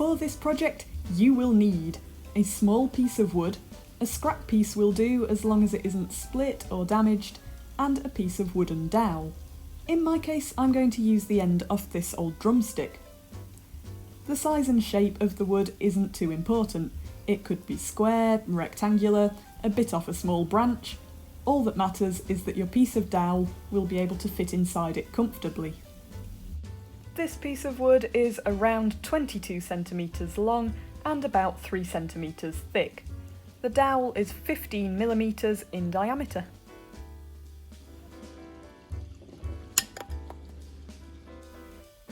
For this project, you will need a small piece of wood, a scrap piece will do as long as it isn't split or damaged, and a piece of wooden dowel. In my case, I'm going to use the end off this old drumstick. The size and shape of the wood isn't too important. It could be square, rectangular, a bit off a small branch. All that matters is that your piece of dowel will be able to fit inside it comfortably. This piece of wood is around 22 centimetres long and about 3 centimetres thick. The dowel is 15 millimetres in diameter.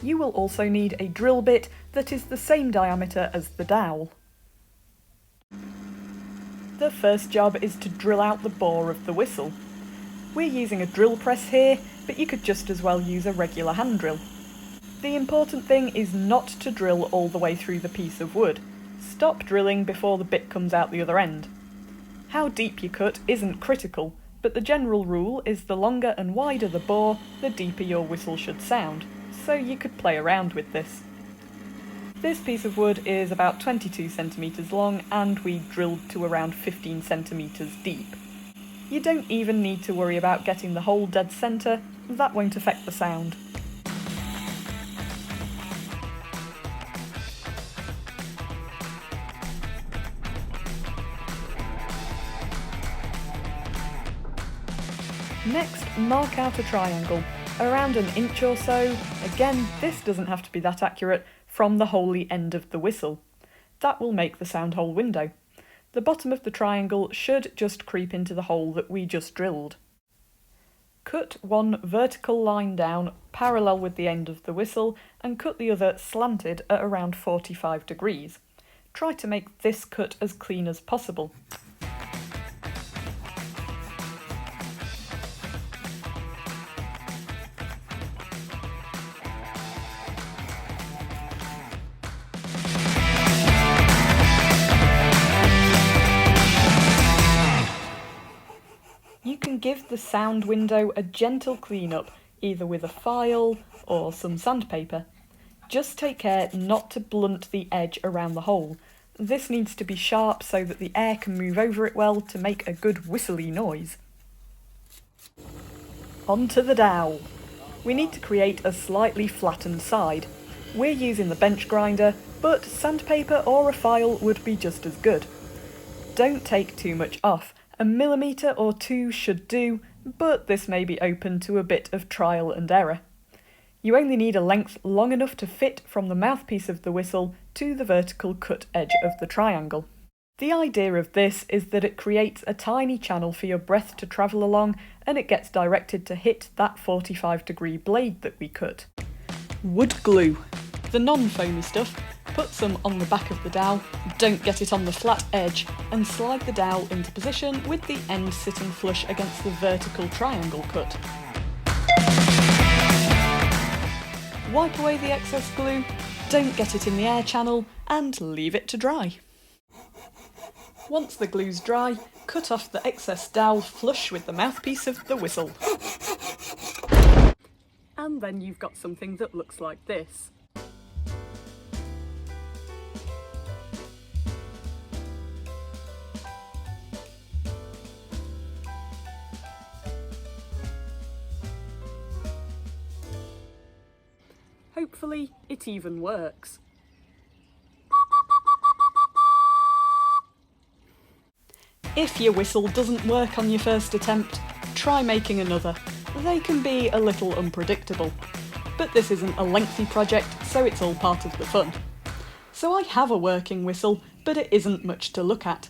You will also need a drill bit that is the same diameter as the dowel. The first job is to drill out the bore of the whistle. We're using a drill press here, but you could just as well use a regular hand drill. The important thing is not to drill all the way through the piece of wood. Stop drilling before the bit comes out the other end. How deep you cut isn't critical, but the general rule is the longer and wider the bore, the deeper your whistle should sound, so you could play around with this. This piece of wood is about 22 centimetres long and we drilled to around 15 centimetres deep. You don't even need to worry about getting the hole dead centre, that won't affect the sound. Next, mark out a triangle, around an inch or so. Again, this doesn't have to be that accurate, from the holy end of the whistle. That will make the sound hole window. The bottom of the triangle should just creep into the hole that we just drilled. Cut one vertical line down parallel with the end of the whistle and cut the other slanted at around 45 degrees. Try to make this cut as clean as possible. You can give the sound window a gentle clean-up, either with a file or some sandpaper. Just take care not to blunt the edge around the hole. This needs to be sharp so that the air can move over it well to make a good whistly noise. Onto the dowel. We need to create a slightly flattened side. We're using the bench grinder, but sandpaper or a file would be just as good. Don't take too much off. A millimetre or two should do, but this may be open to a bit of trial and error. You only need a length long enough to fit from the mouthpiece of the whistle to the vertical cut edge of the triangle. The idea of this is that it creates a tiny channel for your breath to travel along and it gets directed to hit that 45-degree blade that we cut. Wood glue. The non-foamy stuff. Put some on the back of the dowel, don't get it on the flat edge, and slide the dowel into position with the end sitting flush against the vertical triangle cut. Wipe away the excess glue, don't get it in the air channel, and leave it to dry. Once the glue's dry, cut off the excess dowel flush with the mouthpiece of the whistle. And then you've got something that looks like this. Hopefully, it even works. If your whistle doesn't work on your first attempt, try making another. They can be a little unpredictable. But this isn't a lengthy project, so it's all part of the fun. So I have a working whistle, but it isn't much to look at.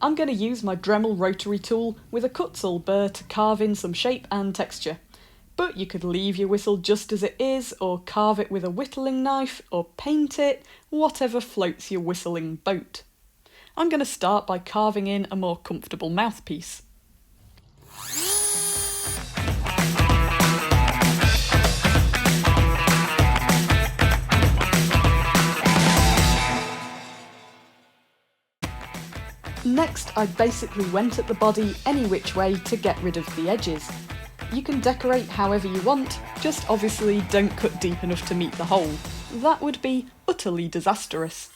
I'm going to use my Dremel rotary tool with a Kutzall burr to carve in some shape and texture. But you could leave your whistle just as it is, or carve it with a whittling knife, or paint it, whatever floats your whistling boat. I'm going to start by carving in a more comfortable mouthpiece. Next, I basically went at the body any which way to get rid of the edges. You can decorate however you want, just obviously don't cut deep enough to meet the hole. That would be utterly disastrous.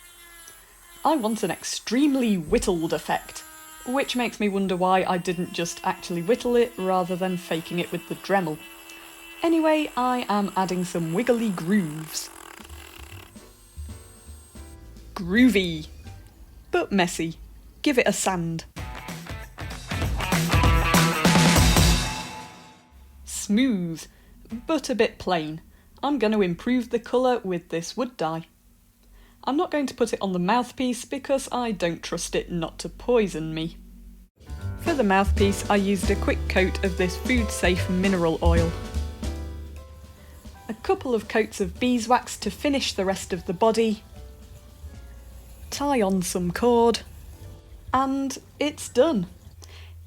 I want an extremely whittled effect, which makes me wonder why I didn't just actually whittle it rather than faking it with the Dremel. Anyway, I am adding some wiggly grooves. Groovy, but messy. Give it a sand. Smooth, but a bit plain. I'm going to improve the colour with this wood dye. I'm not going to put it on the mouthpiece because I don't trust it not to poison me. For the mouthpiece, I used a quick coat of this food-safe mineral oil. A couple of coats of beeswax to finish the rest of the body. Tie on some cord. And it's done.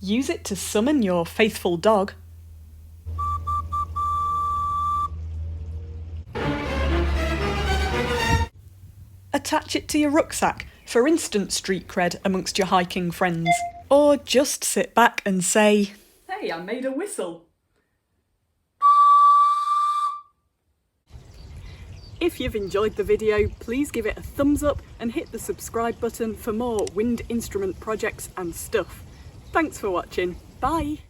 Use it to summon your faithful dog. Attach it to your rucksack for instant street cred amongst your hiking friends. Or just sit back and say, "Hey, I made a whistle." If you've enjoyed the video, please give it a thumbs up and hit the subscribe button for more wind instrument projects and stuff. Thanks for watching. Bye!